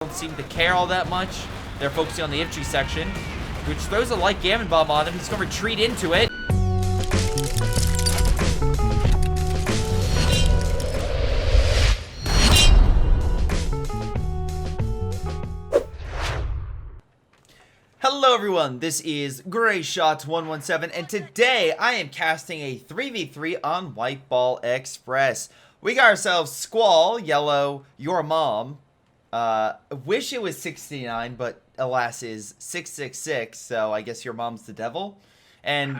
don't seem to care all that much. They're focusing on the infantry section, which throws a light gammon bomb on him. He's going to retreat into it. Hello everyone, this is Greyshot117, and today I am casting a 3v3 on White Ball Express. We got ourselves Squall, Yellow, Your Mom. Wish it was 69, but alas is 666, so I guess Your Mom's the devil. And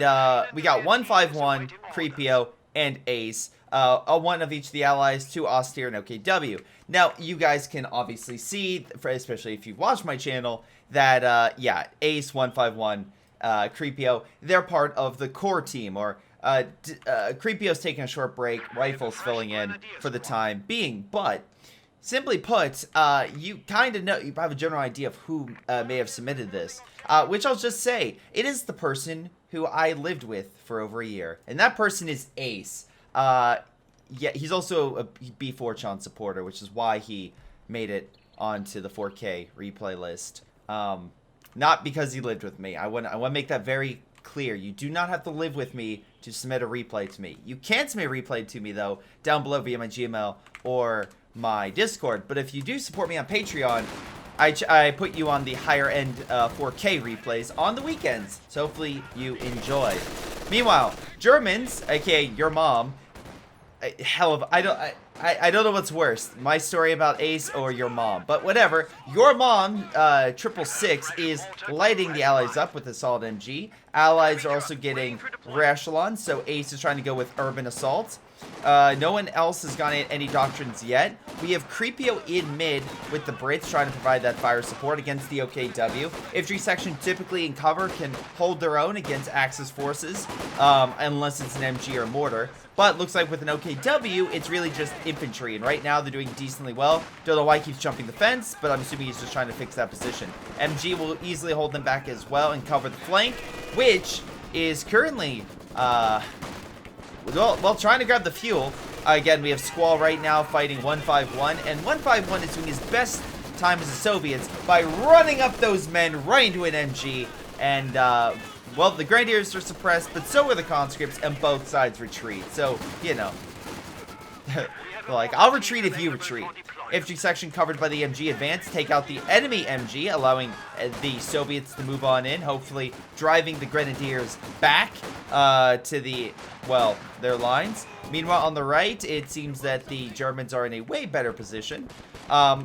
we got 151, Creepio, and Ace. One of each of the allies, 2 Austere and OKW. Now, you guys can obviously see, especially if you've watched my channel, that, yeah, Ace, 151, Creepio, they're part of the core team, or Creepio's taking a short break, Rifle's filling in for the time being, but simply put, you kind of know, you have a general idea of who may have submitted this, which I'll just say, it is the person who I lived with for over a year, and that person is Ace. Yeah, he's also a B4chan supporter, which is why he made it onto the 4K replay list. Not because he lived with me. I want to make that very clear. You do not have to live with me to submit a replay to me. You can submit a replay to me, though, down below via my Gmail or my Discord. But if you do support me on Patreon, I put you on the higher end 4K replays on the weekends. So hopefully you enjoy. Meanwhile, Germans, aka Your Mom, I don't know what's worse, my story about Ace or Your Mom, but whatever. Your Mom, 666, is lighting the allies up with a solid MG. Allies are also getting rear echelon, so Ace is trying to go with urban assault. No one else has gotten any doctrines yet. We have Creepio in mid with the Brits trying to provide that fire support against the OKW. Infantry section typically in cover can hold their own against Axis forces, unless it's an MG or mortar. But looks like with an OKW, it's really just infantry, and right now they're doing decently well. Don't know why he keeps jumping the fence, but I'm assuming he's just trying to fix that position. MG will easily hold them back as well and cover the flank, which is currently, well, trying to grab the fuel. Again, we have Squall right now fighting 151, and 151 is doing his best time as the Soviets by running up those men right into an MG, and, well, the Grenadiers are suppressed, but so are the conscripts, and both sides retreat. So, you know, like, I'll retreat if you retreat. Infantry section covered by the MG advance, take out the enemy MG, allowing the Soviets to move on in, hopefully driving the Grenadiers back to the, well, their lines. Meanwhile, on the right, it seems that the Germans are in a way better position.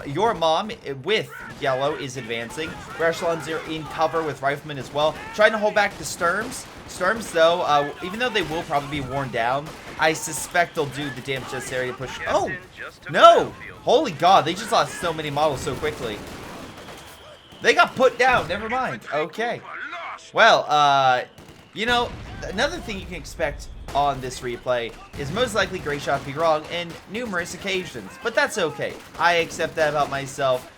Your Mom, with Yellow, is advancing. Echelons are in cover with Riflemen as well, trying to hold back the Sturms. Sturms, though, even though they will probably be worn down, I suspect they'll do the damage necessary to push. Oh, no! Holy God, they just lost so many models so quickly. They got put down, never mind. Okay. Well, you know, another thing you can expect on this replay is most likely Greyshot to be wrong in numerous occasions, but that's okay. I accept that about myself,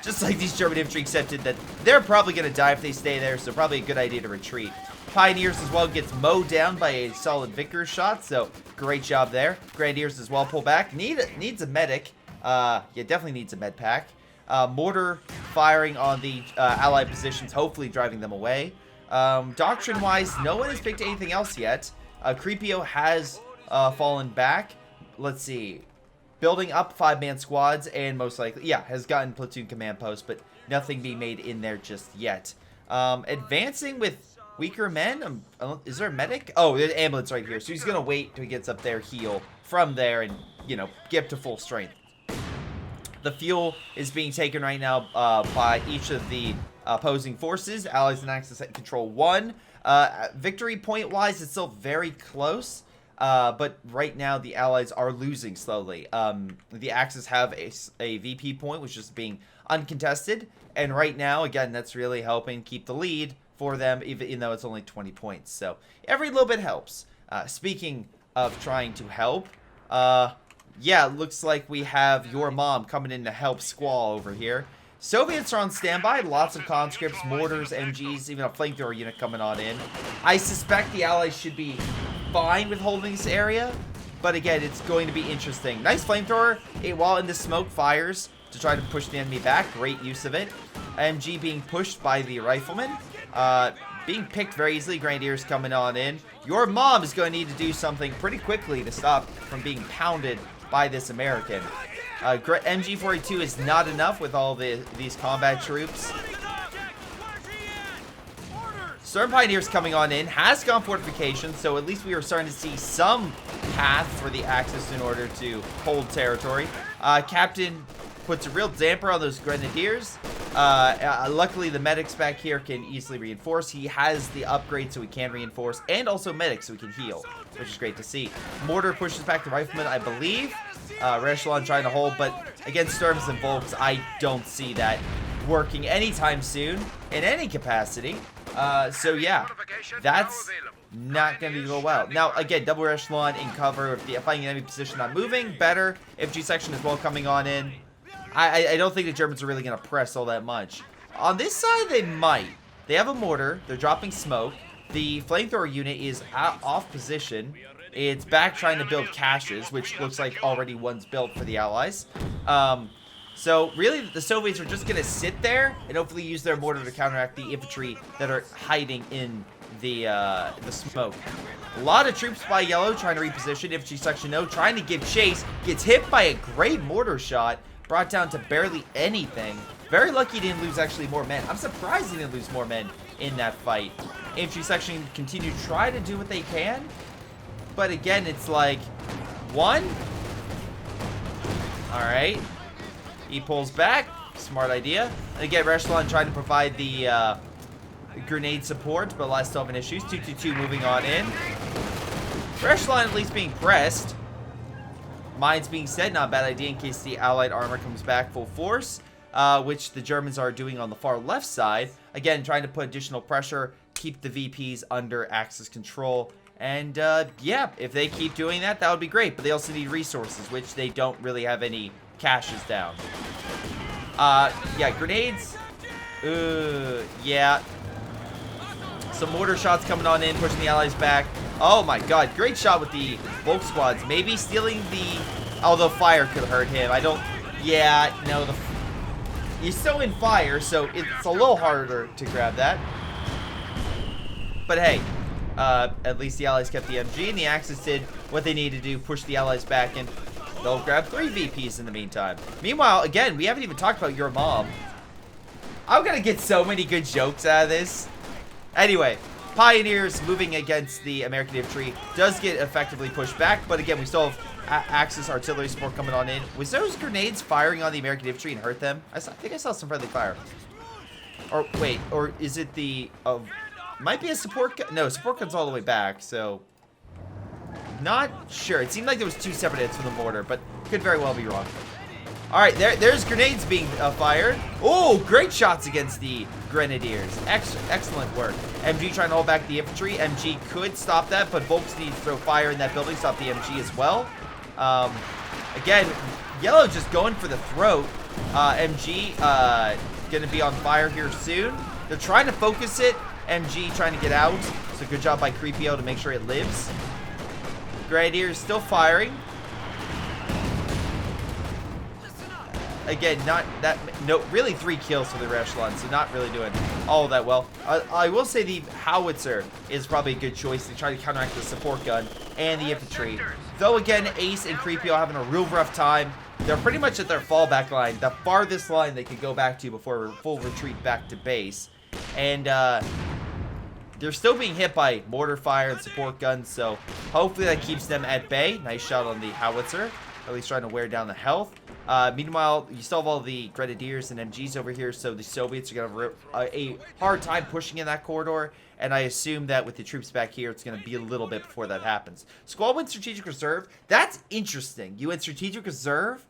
just like these German infantry accepted that they're probably going to die if they stay there, so probably a good idea to retreat. Pioneers as well gets mowed down by a solid Vickers shot, so great job there. Grenadiers as well pull back. Needs a medic. Yeah, definitely needs a med pack. Mortar firing on the allied positions, hopefully driving them away. Doctrine-wise, no one has picked anything else yet. Creepio has fallen back. Let's see. Building up 5-man squads, and most likely, yeah, has gotten platoon command posts, but nothing being made in there just yet. Advancing with weaker men. Is there a medic? Oh, there's an ambulance right here. So he's going to wait till he gets up there, heal from there, and, you know, get up to full strength. The fuel is being taken right now by each of the opposing forces. Allies and Axis at control 1. Victory point-wise, it's still very close. But right now, the Allies are losing slowly. The Axis have a VP point, which is being uncontested. And right now, again, that's really helping keep the lead for them, even though it's only 20 points. So every little bit helps. Speaking of trying to help, yeah, looks like we have Your Mom coming in to help Squall over here. Soviets are on standby. Lots of conscripts, mortars, MGs, even a flamethrower unit coming on in. I suspect the Allies should be fine with holding this area, but again, it's going to be interesting. Nice flamethrower, while in the smoke, fires to try to push the enemy back. Great use of it. MG being pushed by the rifleman. Being picked very easily. Grenadiers coming on in. Your mom is going to need to do something pretty quickly to stop from being pounded by this American. MG42 is not enough with all these combat troops. Storm Pioneers coming on in. Has gone fortifications, so at least we are starting to see some path for the Axis in order to hold territory. Captain puts a real damper on those Grenadiers. Luckily, the medics back here can easily reinforce. He has the upgrade so he can reinforce, and also medics so he can heal, which is great to see. Mortar pushes back the Rifleman, I believe. Red Echelon trying to hold, but against Storms and Volks, I don't see that working anytime soon in any capacity. So yeah, that's not going to go well. Now, again, double echelon in cover if the fighting enemy position not moving, better. Infantry section as well coming on in. I don't think the Germans are really going to press all that much. On this side, they might. They have a mortar. They're dropping smoke. The flamethrower unit is off position. It's back trying to build caches, which looks like already one's built for the Allies. So really, the Soviets are just going to sit there and hopefully use their mortar to counteract the infantry that are hiding in the smoke. A lot of troops by yellow trying to reposition. Infantry section no, trying to give chase. Gets hit by a great mortar shot. Brought down to barely anything. Very lucky he didn't lose actually more men. I'm surprised he didn't lose more men in that fight. Infantry section continue to try to do what they can. But again, it's like, one. Alright. He pulls back. Smart idea. And again, Echelon trying to provide the grenade support, but less still having issues. 222 moving on in. Echelon at least being pressed. Mines being set, not a bad idea in case the Allied armor comes back full force, which the Germans are doing on the far left side. Again, trying to put additional pressure, keep the VPs under Axis control. And, yeah, if they keep doing that, that would be great. But they also need resources, which they don't really have any caches down. Yeah, grenades. Yeah. Some mortar shots coming on in, pushing the Allies back. Oh my god, great shot with the Volk squads. Maybe stealing the... Although fire could hurt him. I don't... Yeah, no, he's still in fire, so it's a little harder to grab that. But hey, at least the Allies kept the MG, and the Axis did what they needed to do, push the Allies back, and they'll grab 3 VPs in the meantime. Meanwhile, again, we haven't even talked about your mom. I'm gonna get so many good jokes out of this. Anyway, Pioneers moving against the American infantry does get effectively pushed back, but again, we still have Axis artillery support coming on in. Was those grenades firing on the American infantry and hurt them? I think I saw some friendly fire. Or wait, or is it the... might be a support gun. No, support gun's all the way back, so... Not sure. It seemed like there was 2 separate hits from the mortar, but could very well be wrong. Alright, there's grenades being fired. Oh, great shots against the Grenadiers. Excellent work. MG trying to hold back the infantry. MG could stop that, but Volks need to throw fire in that building, stop the MG as well. Again, yellow just going for the throat. MG gonna be on fire here soon. They're trying to focus it. MG trying to get out. So good job by Creepio to make sure it lives. Grenadiers still firing. Again, not that... No, really 3 kills for the Echelon, so not really doing all that well. I will say the howitzer is probably a good choice to try to counteract the support gun and the infantry. Though, again, Ace and Creepio are having a real rough time. They're pretty much at their fallback line, the farthest line they could go back to before a full retreat back to base. And they're still being hit by mortar fire and support guns, so hopefully that keeps them at bay. Nice shot on the howitzer, at least trying to wear down the health. Meanwhile, you still have all the Grenadiers and MGs over here, so the Soviets are going to have a hard time pushing in that corridor, and I assume that with the troops back here, it's going to be a little bit before that happens. Squad went Strategic Reserve. That's interesting. You went Strategic Reserve,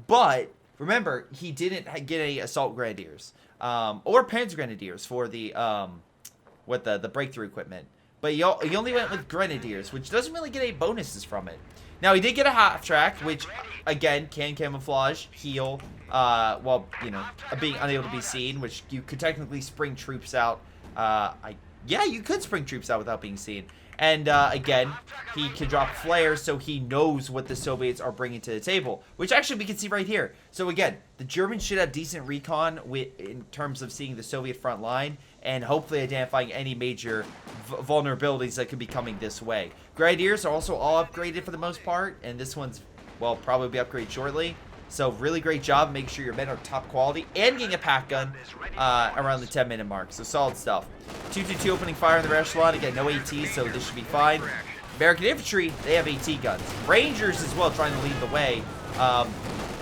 but remember, he didn't get any Assault Grenadiers, or Panzer Grenadiers for the, the breakthrough equipment. But he only went with Grenadiers, which doesn't really get any bonuses from it. Now, he did get a half-track, which, again, can camouflage, heal, while, you know, being unable to be seen, which you could technically spring troops out. I yeah, you could spring troops out without being seen. And again, he can drop flares, so he knows what the Soviets are bringing to the table, which actually we can see right here. So again, the Germans should have decent recon in terms of seeing the Soviet front line and hopefully identifying any major vulnerabilities that could be coming this way. Grenadiers are also all upgraded for the most part, and this one's, well, probably be upgraded shortly. So really great job. Make sure your men are top quality and getting a pack gun around the 10-minute mark. So solid stuff. 222 opening fire in the rear echelon. Again, no AT, so this should be fine. American infantry, they have AT guns. Rangers as well, trying to lead the way.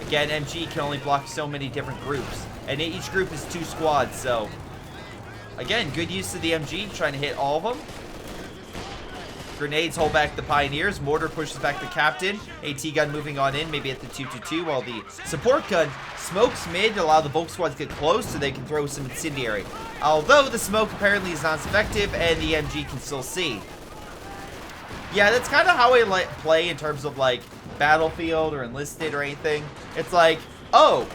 Again, MG can only block so many different groups, and each group is 2 squads. So again, good use of the MG, trying to hit all of them. Grenades hold back the Pioneers. Mortar pushes back the Captain. AT gun moving on in, maybe at the 222, while the support gun smokes mid to allow the Volk squad to get close so they can throw some incendiary. Although the smoke apparently is not as effective and the MG can still see. Yeah, that's kind of how I play in terms of like Battlefield or Enlisted or anything. It's like, oh,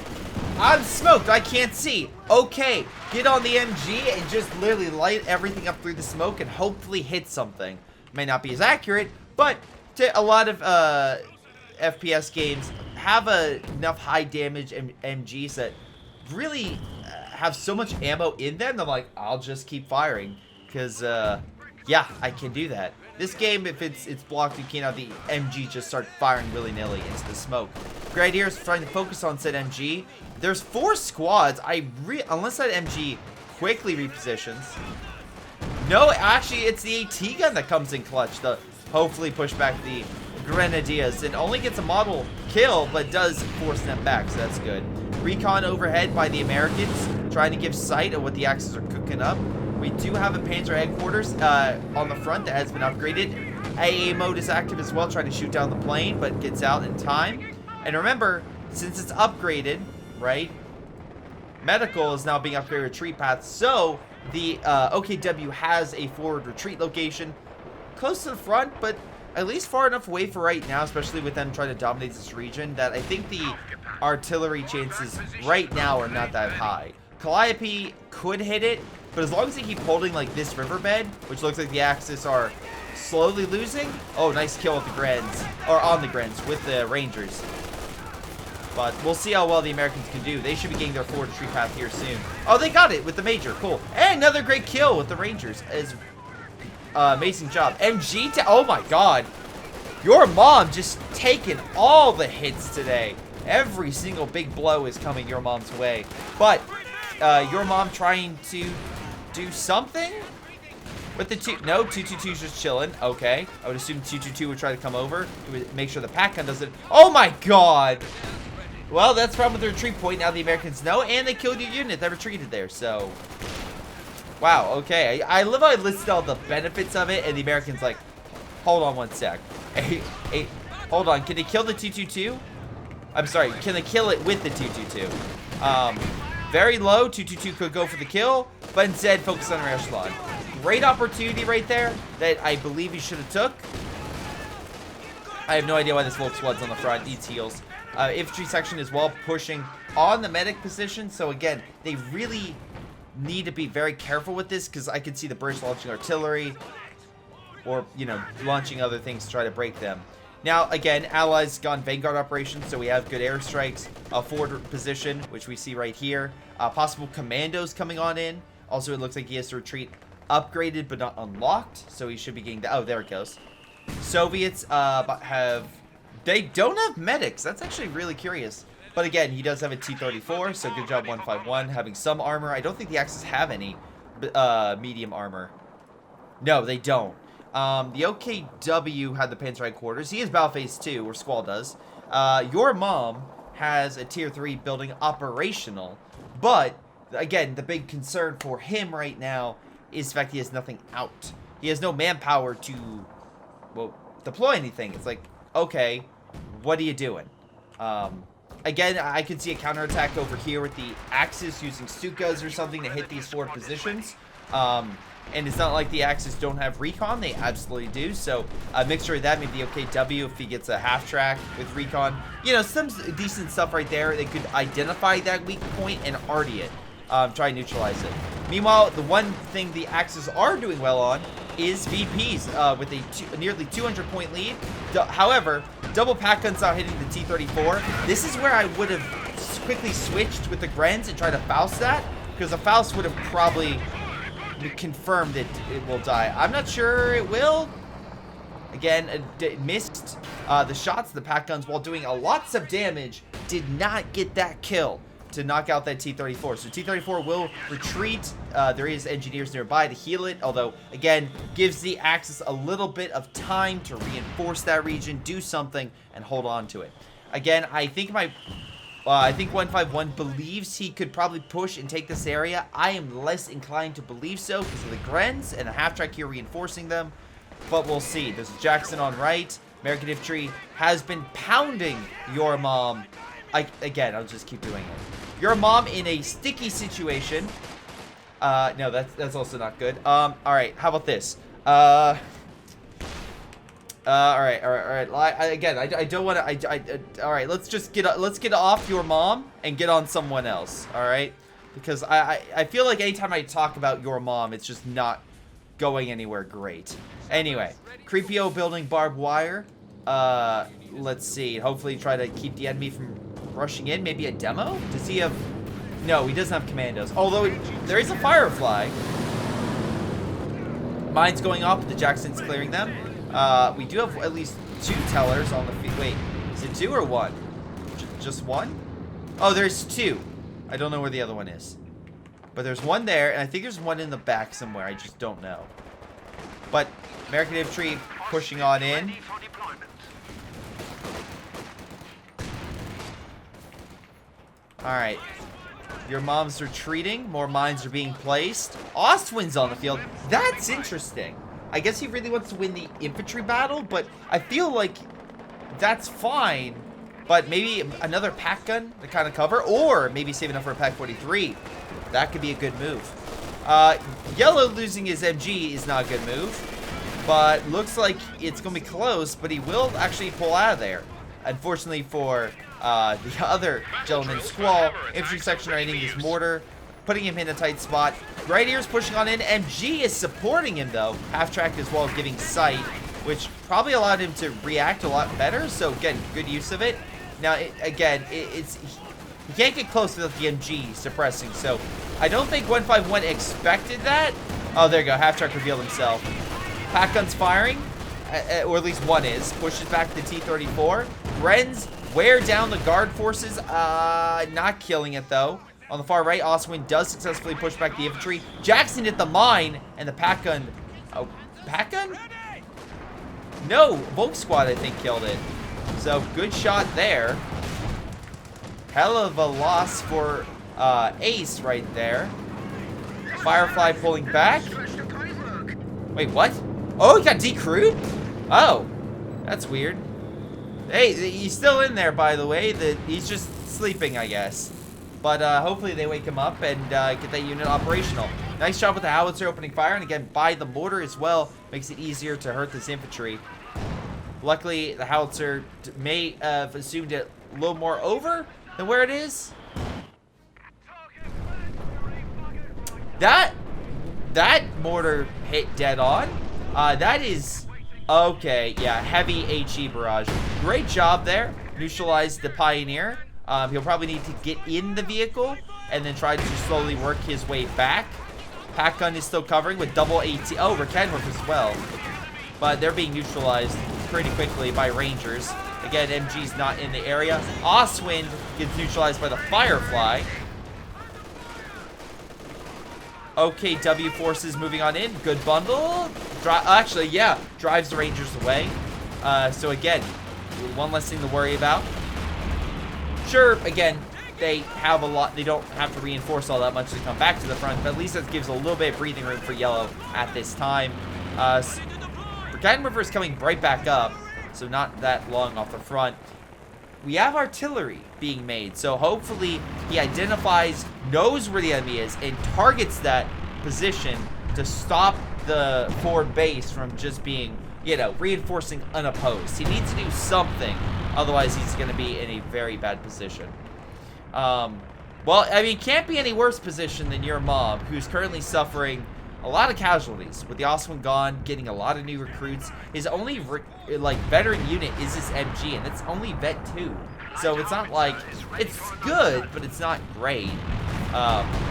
I'm smoked, I can't see. Okay, get on the MG and just literally light everything up through the smoke and hopefully hit something. May not be as accurate, but a lot of FPS games have enough high damage MGs that really have so much ammo in them. I'm like, I'll just keep firing because yeah, I can do that. This game, if it's blocked, you can't have the MG just start firing willy-nilly into the smoke. Grenadiers trying to focus on said MG. There's 4 squads. Unless that MG quickly repositions. No, actually, it's the AT gun that comes in clutch to hopefully push back the Grenadiers. It only gets a model kill, but does force them back, so that's good. Recon overhead by the Americans, trying to give sight of what the Axis are cooking up. We do have a Panzer headquarters on the front that has been upgraded. AA mode is active as well, trying to shoot down the plane, but gets out in time. And remember, since it's upgraded, right, medical is now being upgraded retreat path, so the OKW has a forward retreat location close to the front, but at least far enough away for right now, especially with them trying to dominate this region, that I think the artillery chances right now are not that high. Calliope could hit it, but as long as they keep holding like this riverbed, which looks like the Axis are slowly losing. Oh, nice kill with the Grens, or on the Grens with the Rangers. But we'll see how well the Americans can do. They should be getting their forward retreat path here soon. Oh, they got it with the Major. Cool. And another great kill with the Rangers. Amazing job. MG, oh my god. Your mom just taking all the hits today. Every single big blow is coming your mom's way. But your mom trying to do something with the 222's just chilling. Okay. I would assume 222 would try to come over to make sure the pack gun doesn't. Oh my god. Well, that's the problem with the retreat point. Now the Americans know, and they killed your unit that retreated there, so. Wow, okay. I love how I listed all the benefits of it, and the Americans like, hold on one sec. Hey, hold on. Can they kill the 222? I'm sorry, can they kill it with the 222? Very low. 222 could go for the kill, but instead focus on our echelon. Great opportunity right there that I believe he should have took. I have no idea why this Volk squad's on the front. Needs heals. Infantry section as well pushing on the medic position. So again, they really need to be very careful with this because I can see the British launching artillery or, you know, launching other things to try to break them. Now, again, Allies gone Vanguard operations, so we have good airstrikes, a forward position, which we see right here. Possible commandos coming on in. Also, it looks like he has to retreat upgraded but not unlocked, so he should be getting the, oh, there it goes. Soviets they don't have medics. That's actually really curious. But again, he does have a T-34, so good job 151 having some armor. I don't think the Axis have any medium armor. No, they don't. The OKW had the Panzer headquarters. He has battle phase 2, or Squall does. Your mom has a tier 3 building operational. But, again, the big concern for him right now is the fact he has nothing out. He has no manpower to, well, deploy anything. It's like, okay, what are you doing? Again, I could see a counterattack over here with the Axis using Stukas or something to hit these forward positions. And it's not like the Axis don't have recon. They absolutely do. So a mixture of that, maybe the OKW if he gets a half track with recon. You know, some decent stuff right there. They could identify that weak point and arty it. Try and neutralize it. Meanwhile, the one thing the Axis are doing well on is VPs with a nearly 200-point lead. However, double pack guns out hitting the T-34. This is where I would have quickly switched with the Grens and tried to Faust that, because a Faust would have probably confirmed it will die. I'm not sure it will. Again, it missed the shots. The pack guns, while doing lots of damage, did not get that kill to knock out that T-34. So T-34 will retreat. There is engineers nearby to heal it, although, again, gives the Axis a little bit of time to reinforce that region, do something, and hold on to it. Again, I think 151 believes he could probably push and take this area. I am less inclined to believe so because of the Grens and the half-track here reinforcing them, but we'll see. There's Jackson on right. American Infantry has been pounding your mom. Again, I'll just keep doing it. Your mom in a sticky situation. No, that's also not good. All right, how about this? All right. Again, I don't want to. All right, let's get off your mom and get on someone else. All right, because I feel like anytime I talk about your mom, it's just not going anywhere great. Anyway, Creepio building barbed wire. Let's see. Hopefully, try to keep the enemy from rushing in. Maybe a demo? Does he have? No, he doesn't have commandos. Although there is a Firefly. Mines going off, but the Jackson's clearing them. We do have at least 2 tellers on the field. Wait, is it 2 or 1? Just 1? Oh, there's 2. I don't know where the other one is. But there's 1 there, and I think there's 1 in the back somewhere. I just don't know. But American Infantry pushing on in. Alright. Your mom's retreating. More mines are being placed. Ostwin's on the field. That's interesting. I guess he really wants to win the infantry battle, but I feel like that's fine. But maybe another pack gun to kind of cover, or maybe save enough for a pack 43. That could be a good move. Yellow losing his MG is not a good move, but looks like it's going to be close, but he will actually pull out of there. Unfortunately for the other gentleman, Squall, infantry section raiding his mortar, putting him in a tight spot. Right here's pushing on in. MG is supporting him, though. Half-track as well, giving sight, which probably allowed him to react a lot better. So, again, good use of it. Now, he can't get close without the MG suppressing. So, I don't think 151 expected that. Oh, there you go. Half-track revealed himself. Pack gun's firing, or at least one is. Pushes back the T-34. Grens wear down the guard forces. Not killing it, though. On the far right, Oswin does successfully push back the infantry. Jackson hit the mine, and the pack gun... Oh, pack gun? No, Volk Squad, I think, killed it. So, good shot there. Hell of a loss for Ace right there. Firefly pulling back. Wait, what? Oh, he got decrewed? Oh, that's weird. Hey, he's still in there, by the way. He's just sleeping, I guess. But hopefully they wake him up and get that unit operational. Nice job with the howitzer opening fire. And again, by the mortar as well. Makes it easier to hurt this infantry. Luckily, the howitzer may have assumed it a little more over than where it is. That mortar hit dead on. That is... Okay, yeah, heavy HE barrage. Great job there. Neutralized the Pioneer. He'll probably need to get in the vehicle and then try to slowly work his way back. Pack gun is still covering with double AT. Oh, recon work as well. But they're being neutralized pretty quickly by Rangers. Again, MG's not in the area. Oswind gets neutralized by the Firefly. OKW forces moving on in. Good bundle. Actually, yeah, drives the Rangers away. So again, one less thing to worry about. Sure, again, they have a lot. They don't have to reinforce all that much to come back to the front, but at least that gives a little bit of breathing room for Yellow at this time. Forgotten River is coming right back up, so not that long off the front. We have artillery being made, so hopefully he identifies, knows where the enemy is, and targets that position to stop the forward base from just being, you know, reinforcing unopposed. He needs to do something, otherwise he's going to be in a very bad position. Well, I mean, can't be any worse position than your mom, who's currently suffering a lot of casualties. With the Awesome One gone, getting a lot of new recruits. His only, like, veteran unit is his MG, and it's only Vet 2. So it's not like, it's good, but it's not great.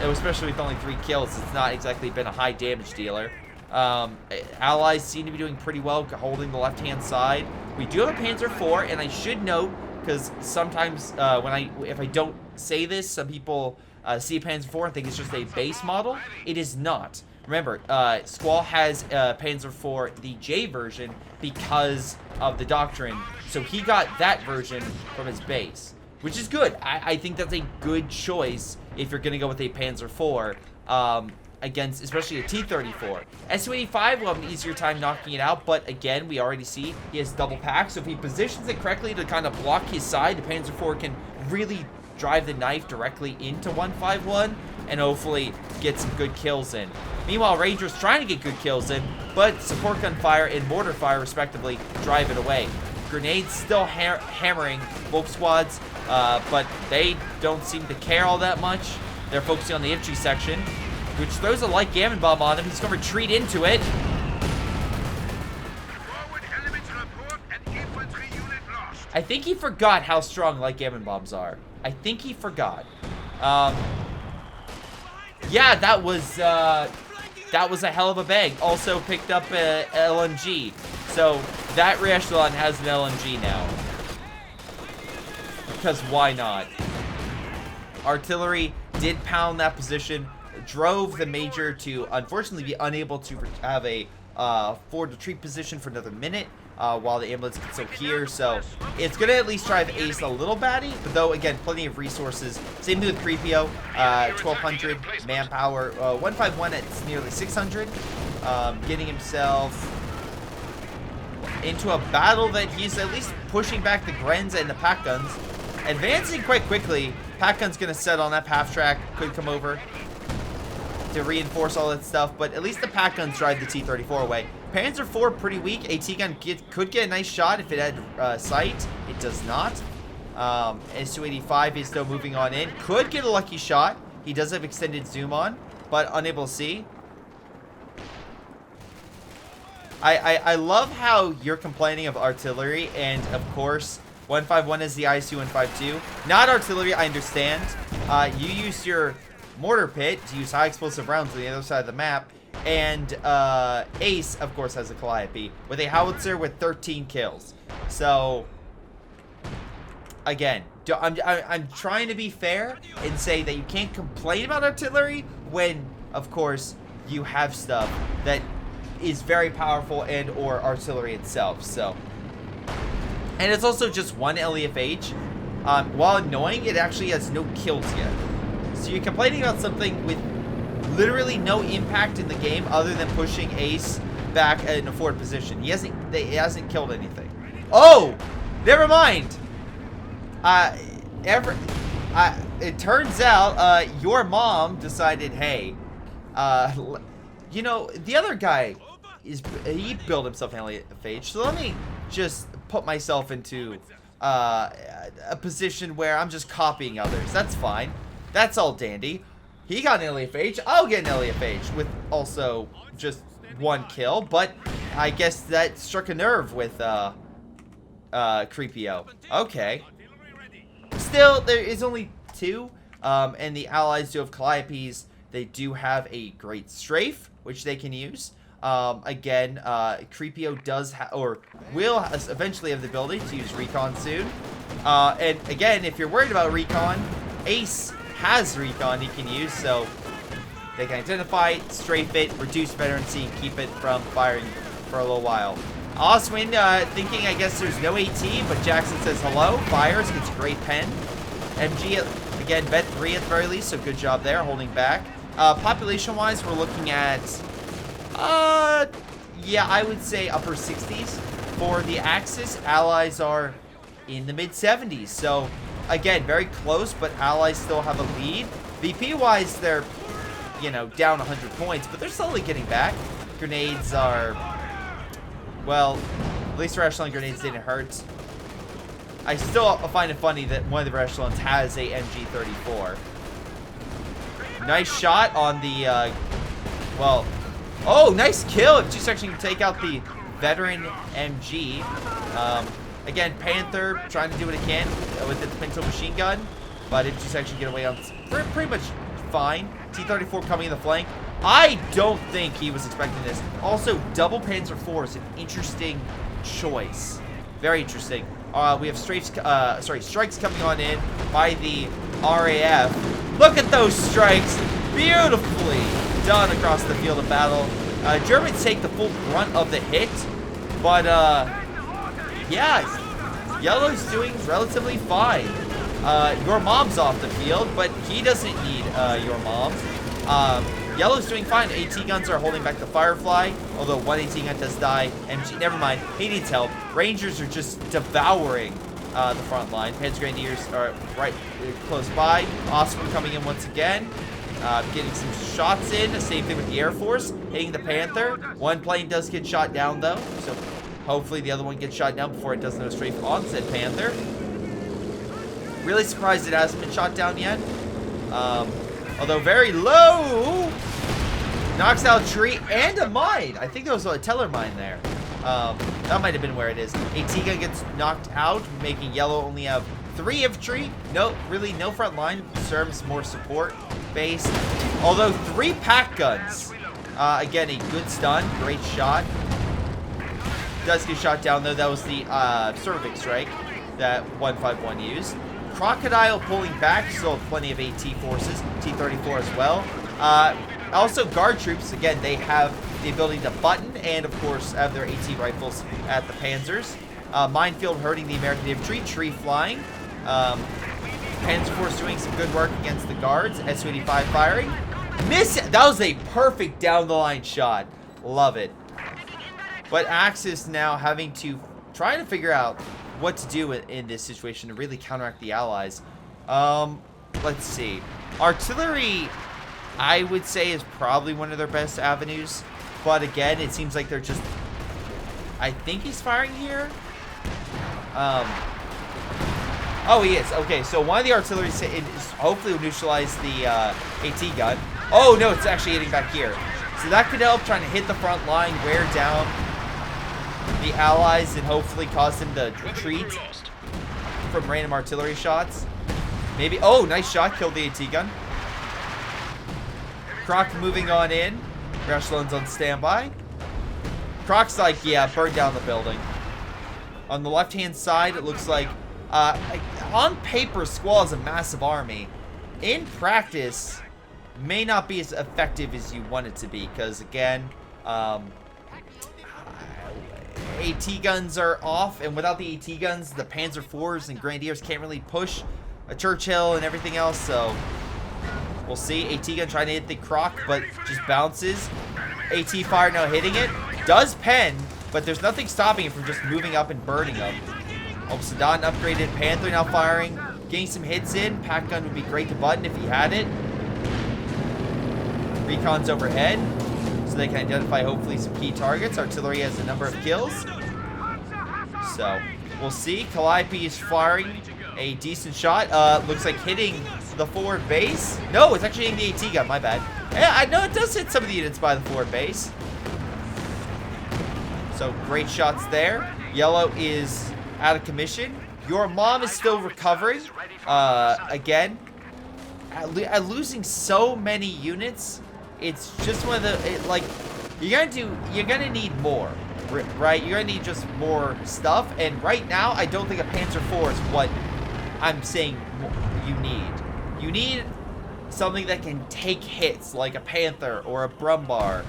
Especially with only 3 kills, it's not exactly been a high damage dealer. Allies seem to be doing pretty well holding the left-hand side. We do have a Panzer IV, and I should note, because sometimes if I don't say this, some people see a Panzer IV and think it's just a base model. It is not. Remember, Squall has Panzer IV, the J version, because of the doctrine. So he got that version from his base, which is good. I think that's a good choice if you're going to go with a Panzer IV against, especially a T-34. Su-85 will have an easier time knocking it out, but again, we already see he has double pack. So if he positions it correctly to kind of block his side, the Panzer IV can really drive the knife directly into 151 and hopefully get some good kills in. Meanwhile, Rangers trying to get good kills in, but support gun fire and mortar fire, respectively, drive it away. Grenades still hammering Volk squads, but they don't seem to care all that much. They're focusing on the infantry section, which throws a light gammon bomb on him. He's going to retreat into it. I think he forgot how strong light gammon bombs are. I think he forgot. Yeah, that was a hell of a bang. Also picked up a LMG. So that re-echelon has an LMG now. Because why not? Artillery did pound that position. Drove the Major to, unfortunately, be unable to have a forward retreat position for another minute. While the ambulance gets up here, so it's gonna at least drive Ace a little batty, but though again, plenty of resources. Same thing with Creepio, 1200 manpower, 151 at nearly 600, getting himself into a battle that he's at least pushing back the Grens and the pack guns, advancing quite quickly. Pack gun's gonna set on that half track, could come over to reinforce all that stuff, but at least the pack guns drive the T-34 away. Panzer IV pretty weak. AT gun could get a nice shot if it had sight. It does not. Su-85 is still moving on in. Could get a lucky shot. He does have extended zoom on, but unable to see. I love how you're complaining of artillery, and of course 151 is the ISU-152. Not artillery, I understand. You use your mortar pit to use high explosive rounds on the other side of the map. And Ace, of course, has a Calliope with a howitzer with 13 kills. So, again, I'm trying to be fair and say that you can't complain about artillery when, of course, you have stuff that is very powerful and or artillery itself. So, and it's also just one LEFH. While annoying, it actually has no kills yet. So you're complaining about something with literally no impact in the game other than pushing Ace back in a forward position. He hasn't killed anything. Oh, never mind. It turns out your mom decided, hey, you know, the other guy he built himself an LFH, so let me just put myself into a position where I'm just copying others. That's fine. That's all dandy. He got an LFH. I'll get an LFH with also just 1 kill, but I guess that struck a nerve with Creepio. Okay. Still, there is only 2, and the allies do have Calliopes. They do have a great strafe, which they can use. Again, Creepio does or will eventually have the ability to use recon soon. And again, if you're worried about recon, Ace has recon he can use, so they can identify it, strafe it, reduce veterancy, and keep it from firing for a little while. Oswin thinking, I guess there's no AT, but Jackson says hello, fires, gets a great pen. MG, again, bet 3 at the very least, so good job there, holding back. Population-wise, we're looking at, yeah, I would say upper 60s. For the Axis, allies are in the mid-70s, so again, very close, but allies still have a lead. VP-wise, they're, you know, down 100 points, but they're slowly getting back. Grenades are, well, at least for echelon grenades didn't hurt. I still find it funny that one of the echelons has a MG34. Nice shot on the, well, oh, nice kill. Infantry section can take out the veteran MG. Again, Panther trying to do what it can with its pinto machine gun, but infantry section get away on pretty much fine. T-34 coming in the flank. I don't think he was expecting this. Also, double Panzer IV is an interesting choice. Very interesting. We have strikes coming on in by the RAF. Look at those strikes. Beautifully done across the field of battle. Germans take the full brunt of the hit, but yeah, Yellow's doing relatively fine. Your mom's off the field, but he doesn't need your mom's. Yellow's doing fine. AT guns are holding back the Firefly, although one AT gun does die. MG, never mind, he needs help. Rangers are just devouring the front line. Panzer Grenadiers are right close by. Osprey coming in once again. Getting some shots in. Same thing with the Air Force, hitting the Panther. One plane does get shot down, though, so hopefully the other one gets shot down before it does no strafe on said Panther. Really surprised it hasn't been shot down yet. Although very low. Knocks out a tree and a mine. I think there was a teller mine there. That might have been where it is. AT gun gets knocked out, making Yellow only have 3 infantry. No, really no front line. Serves more support base. Although 3 pack guns. Again, a good stun. Great shot. Does get shot down though. That was the cervix strike that 151 used. Crocodile pulling back. Still have plenty of AT forces. T-34 as well. Also, guard troops, again, they have the ability to button and, of course, have their AT rifles at the Panzers. Minefield hurting the American infantry. Tree flying. Panzer Force doing some good work against the guards. Su-85 firing. Miss it! That was a perfect down-the-line shot. Love it. But Axis now having to try to figure out what to do in this situation to really counteract the Allies. Let's see. Artillery, I would say, is probably one of their best avenues. But again, it seems like they're just... I think he's firing here. Oh, he is. Okay, so one of the artillery is hopefully will neutralize the AT gun. Oh, no, it's actually hitting back here. So that could help trying to hit the front line, wear down the Allies, and hopefully cause them to retreat from random artillery shots. Maybe. Oh, nice shot. Killed the AT gun. Croc moving on in. Greshland's on standby. Croc's like, yeah, burn down the building. On the left-hand side, it looks like, on paper, Squall is a massive army. In practice, may not be as effective as you want it to be, because, again, AT guns are off, and without the AT guns, the Panzer IVs and Grenadiers can't really push a Churchill and everything else, so we'll see. AT gun trying to hit the Croc, but just bounces. AT fire now hitting it. Does pen, but there's nothing stopping it from just moving up and burning them. Oh, Saddam upgraded. Panther now firing. Getting some hits in. Pack gun would be great to button if he had it. Recon's overhead, so they can identify hopefully some key targets. Artillery has a number of kills. So, we'll see. Calliope is firing a decent shot. Looks like hitting the forward base. No, it's actually hitting the AT gun. My bad. Yeah, I know it does hit some of the units by the forward base. So, great shots there. Yellow is out of commission. Your mom is still recovering. Again, at losing so many units, it's just one of the, like, you're gonna need more, right? You're gonna need just more stuff, and right now, I don't think a Panzer IV is what I'm saying you need. You need something that can take hits, like a Panther or a Brumbar.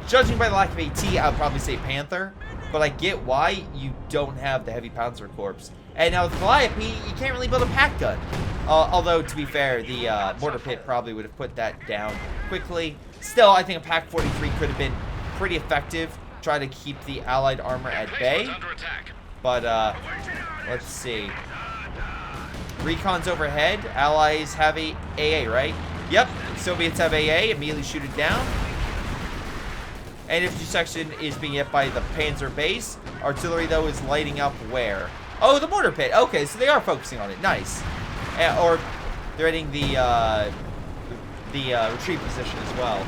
Judging by the lack of AT, I would probably say Panther, but I get why you don't have the Heavy Panzer Corps. And now with Calliope, you can't really build a pack gun. Although, to be fair, the mortar pit probably would have put that down quickly. Still, I think a Pack 43 could have been pretty effective. Try to keep the Allied armor at bay. But, let's see. Recon's overhead. Allies have a AA, right? Yep. Soviets have AA. Immediately shoot it down. And infantry section is being hit by the Panzer base. Artillery, though, is lighting up where? Oh, the mortar pit. Okay, so they are focusing on it. Nice. Or they're hitting the the retreat position as well.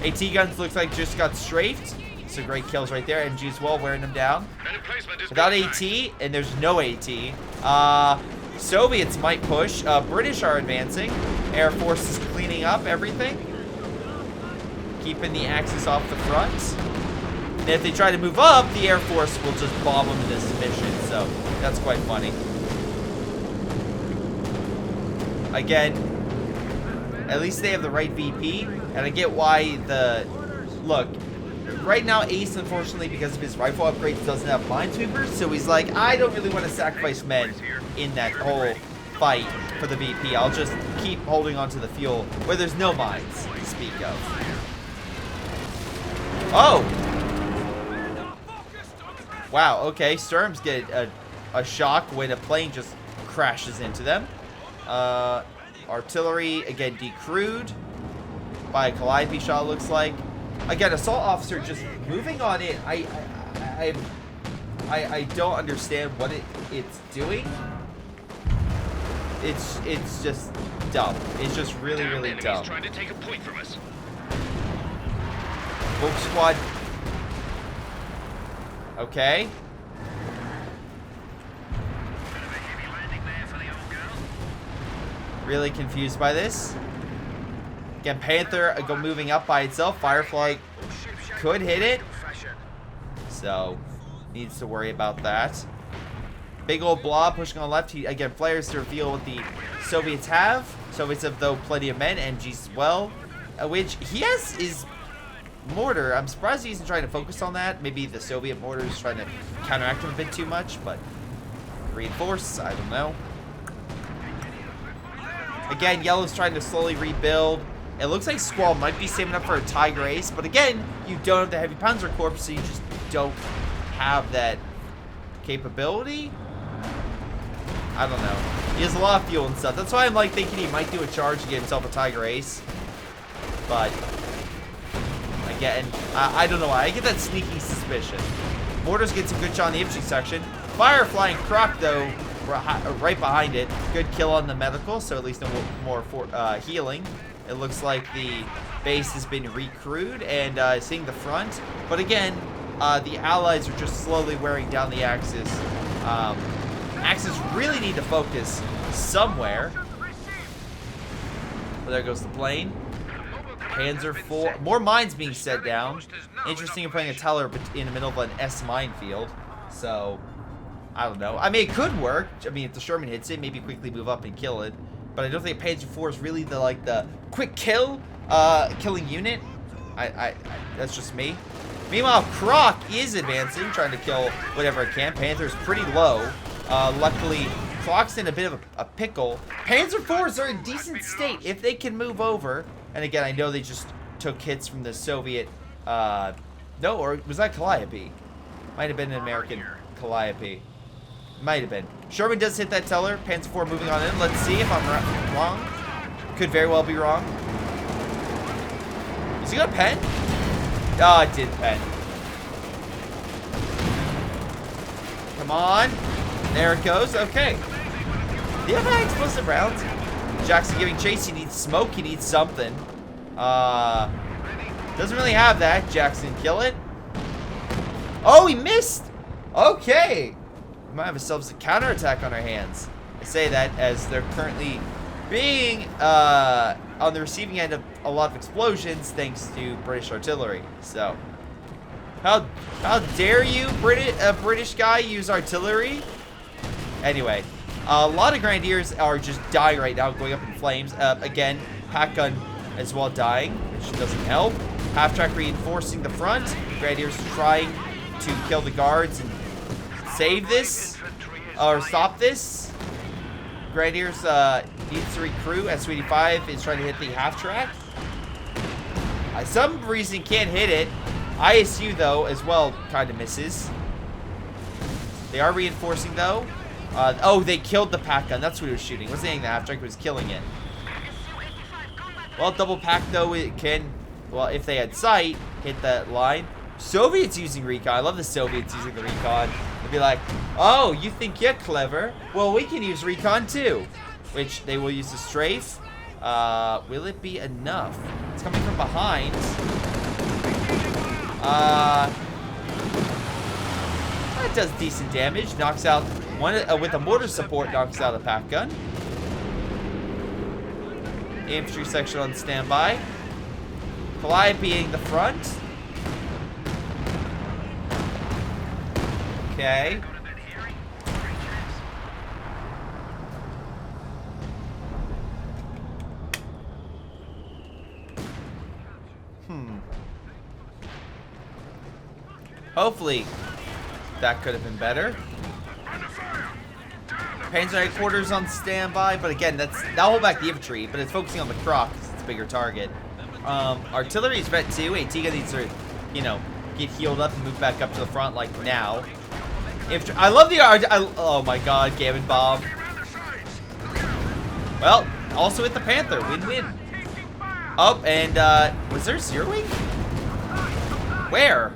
AT guns looks like just got strafed. So great kills right there. MG as well, wearing them down. Without AT, and there's no AT. Soviets might push. British are advancing. Air Force is cleaning up everything. Keeping the Axis off the front. And if they try to move up, the Air Force will just bomb them into submission. So that's quite funny. Again, at least they have the right VP. And I get why look, right now Ace, unfortunately, because of his rifle upgrades, doesn't have minesweepers. So he's like, I don't really want to sacrifice men in that whole fight for the VP. I'll just keep holding on to the fuel where there's no mines to speak of. Oh! Wow, okay. Sturms get a shock when a plane just crashes into them. Artillery, again, decrewed by a Calliope shot, looks like. Again, assault officer just moving on in. I don't understand what it's doing. It's just dumb. It's just really, really dumb. Trying to take a point from us. Volk squad. Okay. Really confused by this. Again, Panther go moving up by itself. Firefly could hit it. So, needs to worry about that. Big old blob pushing on left. He, again, flares to reveal what the Soviets have. Soviets have, though, plenty of men. MGs as well. Which he has is mortar. I'm surprised he isn't trying to focus on that. Maybe the Soviet mortar is trying to counteract him a bit too much. But reinforce, I don't know. Again, Yellow's trying to slowly rebuild. It looks like Squall might be saving up for a Tiger Ace, but again, you don't have the Heavy Panzer Corps, so you just don't have that capability. I don't know. He has a lot of fuel and stuff. That's why I'm like thinking he might do a charge to get himself a Tiger Ace. But again, I don't know why. I get that sneaky suspicion. Mortars get some good shot in the infantry section. Firefly and Croc, though, right behind it. Good kill on the medical, so at least no more healing. It looks like the base has been recrewed and seeing the front. But again, the Allies are just slowly wearing down the Axis. Axis really need to focus somewhere. Well, there goes the plane. Panzer IV. More mines being set down. Interesting in putting a teller in the middle of an S minefield. So, I don't know. I mean, it could work. I mean, if the Sherman hits it, maybe quickly move up and kill it. But I don't think Panzer IV is really the quick kill killing unit. That's just me. Meanwhile, Croc is advancing, trying to kill whatever it can. Panther's pretty low. Luckily, Croc's in a bit of a pickle. Panzer IVs are in decent state if they can move over. And again, I know they just took hits from the Soviet. No, or was that Calliope? Might have been an American Calliope. Might have been. Sherman does hit that teller. Panzer IV moving on in. Let's see if I'm wrong. Could very well be wrong. Is he gonna pen? Oh, it did pen. Come on. There it goes. Okay. Do you have any explosive rounds? Jackson giving chase. He needs smoke. He needs something. Doesn't really have that. Jackson, kill it. Oh, he missed. Okay. We might have ourselves a counterattack on our hands. I say that as they're currently being on the receiving end of a lot of explosions thanks to British artillery. So, how dare you, British guy, use artillery? Anyway, a lot of Grenadiers are just dying right now, going up in flames. Again, Pack Gun as well dying, which doesn't help. Half-track reinforcing the front. Grenadiers trying to kill the guards and save this, or stop this. Grenadiers needs to recruit. S-25 is trying to hit the half-track. Some reason can't hit it. ISU, though, as well, kind of misses. They are reinforcing, though. Oh, they killed the pack gun. That's what it was shooting. It wasn't hitting the half-track, it was killing it. Well, double pack, though, it can, well, if they had sight, hit that line. Soviets using recon. I love the Soviets using the recon. They'd be like, oh, you think you're clever? Well, we can use recon too. Which they will use the strafe. Will it be enough? It's coming from behind. That does decent damage. Knocks out one with a mortar support. Knocks out a pack gun. Infantry section on standby. Calliope in the front. Okay. Hopefully, that could have been better. Panzer headquarters on standby, but again, that'll hold back the infantry, but it's focusing on the Croc because it's a bigger target. Artillery is vet too. AT needs to, you know, get healed up and move back up to the front like now. I love the oh my god, Gammon Bomb. Well, also hit the Panther. Win-win. Oh, and was there zeroing? Where?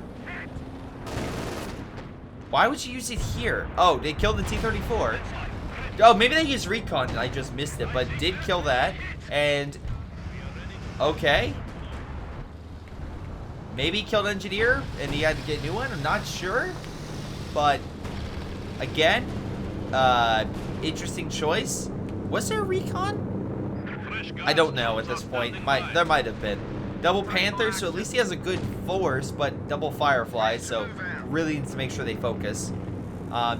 Why would you use it here? Oh, they killed the T-34. Oh, maybe they used recon and I just missed it, but did kill that. And okay. Maybe he killed engineer and he had to get a new one. I'm not sure. But again, interesting choice. Was there a recon? I don't know at this point. There might have been. Double Panther, so at least he has a good force, but double Firefly, so really needs to make sure they focus.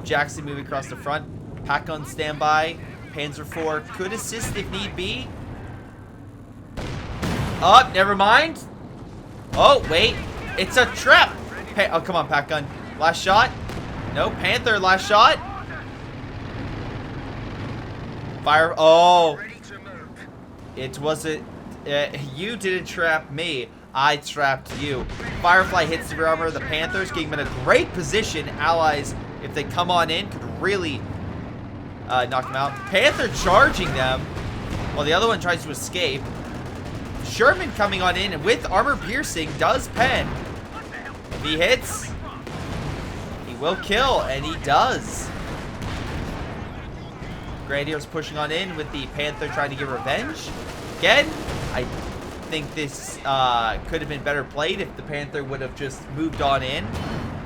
Jackson moving across the front. Pack on standby. Panzer IV could assist if need be. Oh, never mind. Oh, wait. It's a trap. Oh, come on, Pack gun. Last shot. No, Panther, last shot. Fire. Oh. It wasn't. You didn't trap me. I trapped you. Firefly hits the rear armor of the Panthers, getting them in a great position. Allies, if they come on in, could really knock them out. Panther charging them while the other one tries to escape. Sherman coming on in and with armor piercing does pen. If he hits, he will kill, and he does. Grenadiers pushing on in with the Panther trying to get revenge. Again, I think this could have been better played if the Panther would have just moved on in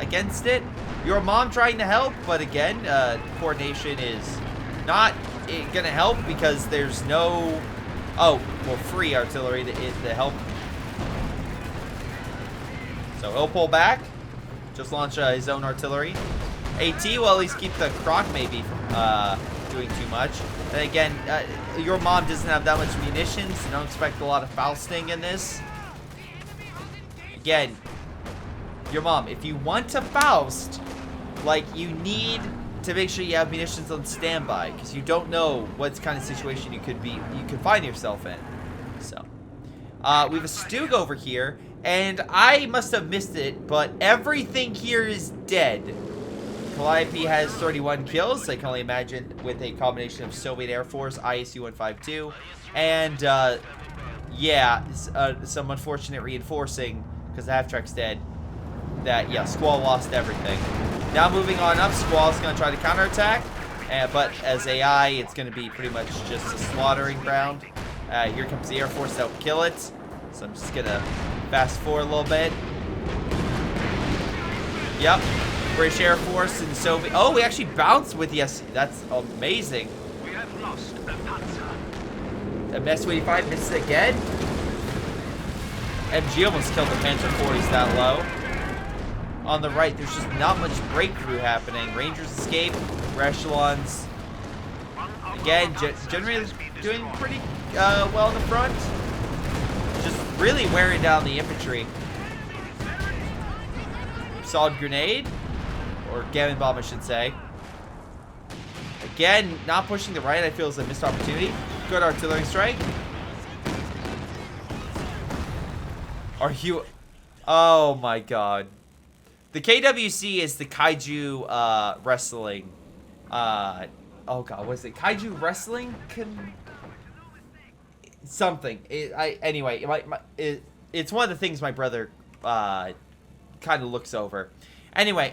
against it. Your mom trying to help, but again, coordination is not gonna help because there's no free artillery to help. So he'll pull back, just launch his own artillery. AT will at least keep the Croc maybe from doing too much. And again, your mom doesn't have that much munitions. So don't expect a lot of Fausting in this. Again, your mom, if you want to Faust, like, you need to make sure you have munitions on standby because you don't know what kind of situation you could find yourself in. So, we have a Stug over here, and I must have missed it, but everything here is dead. Calliope has 31 kills. I can only imagine with a combination of Soviet Air Force, ISU-152, and yeah, some unfortunate reinforcing because the half-track's dead. That, yeah, Squall lost everything. Now moving on up, Squall's going to try to counterattack, but as AI, it's going to be pretty much just a slaughtering ground. Here comes the Air Force that will kill it. So I'm just going to fast forward a little bit. Yep. British Air Force and Soviet. Oh, we actually bounced with the SC. That's amazing. We have lost the Panzer. The S-25 misses again. MG almost killed the Panzer 40s that low. On the right, there's just not much breakthrough happening. Rangers escape. Echelons. Again, generally doing pretty well in the front. Just really wearing down the infantry. Solid grenade. Or Gammon Bomb, I should say. Again, not pushing the right, I feel is a missed opportunity. Good artillery strike. Are you... Oh my god. The KWC is the Kaiju Wrestling. Oh god, what is it? Kaiju Wrestling? Something. Anyway, it's one of the things my brother kind of looks over. Anyway,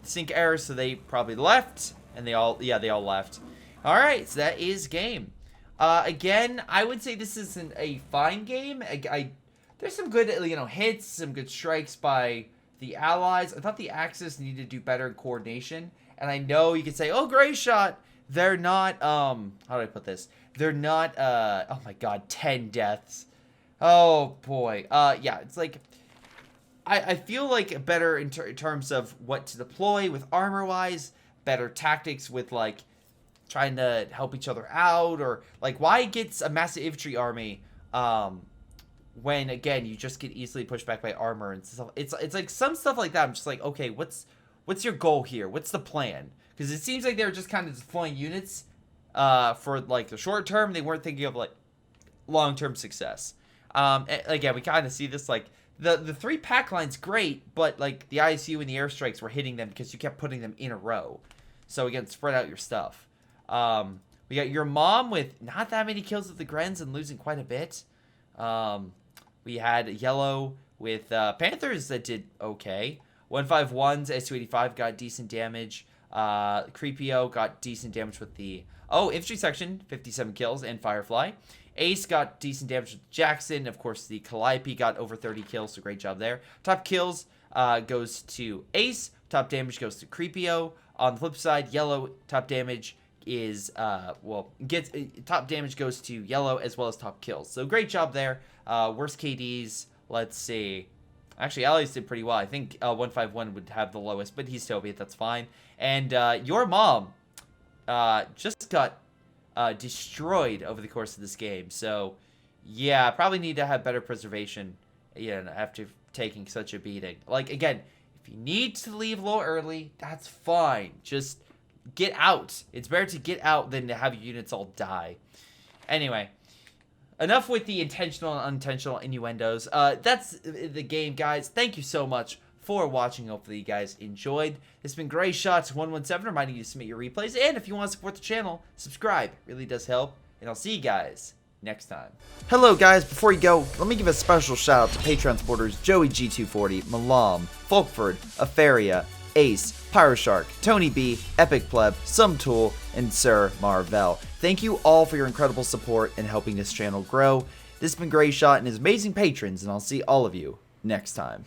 sync error, so they probably left, and they all left. All right, so that is game. Again, I would say this isn't a fine game. There's some good, hits, some good strikes by the allies. I thought the Axis needed to do better in coordination. And I know you could say, oh, Greyshot, they're not, how do I put this? They're not, oh my god, 10 deaths. Oh, boy. Yeah, it's like, I feel like better in terms of what to deploy with armor-wise, better tactics with, like, trying to help each other out, or, like, why gets a massive infantry army, when, again, you just get easily pushed back by armor and stuff. It's like, some stuff like that, I'm just like, okay, what's your goal here? What's the plan? Because it seems like they were just kind of deploying units, for, like, the short term. They weren't thinking of, like, long-term success. Again, we kind of see this, like, the 3 pack line's great, but, like, the ISU and the airstrikes were hitting them because you kept putting them in a row. So, again, spread out your stuff. We got your mom with not that many kills with the Grens and losing quite a bit. We had yellow with Panthers that did okay. 151's S285 got decent damage. Creepio got decent damage with the infantry section, 57 kills, and Firefly. Ace got decent damage with Jackson. Of course, the Calliope got over 30 kills, so great job there. Top kills goes to Ace. Top damage goes to Creepio. On the flip side, yellow top damage is top damage goes to yellow as well as top kills. So great job there. Worst KDs, let's see. Actually, Allies did pretty well. I think 151 would have the lowest, but he's Soviet, that's fine. And your mom just got destroyed over the course of this game. So yeah, probably need to have better preservation, after taking such a beating. Like, again, if you need to leave low early, that's fine. Just get out. It's better to get out than to have your units all die. Anyway, enough with the intentional and unintentional innuendos. That's the game, guys. Thank you so much for watching. Hopefully you guys enjoyed. This has been Greyshot117, reminding you to submit your replays. And if you want to support the channel, subscribe. It really does help. And I'll see you guys next time. Hello, guys. Before you go, let me give a special shout out to Patreon supporters Joey G240, Milam, Folkvard, Aphyria, Ace, Pyroshark, Tony B, Epic Pleb, ShinobiWarrior, and Sir Marvell. Thank you all for your incredible support and helping this channel grow. This has been Greyshot and his amazing patrons, and I'll see all of you next time.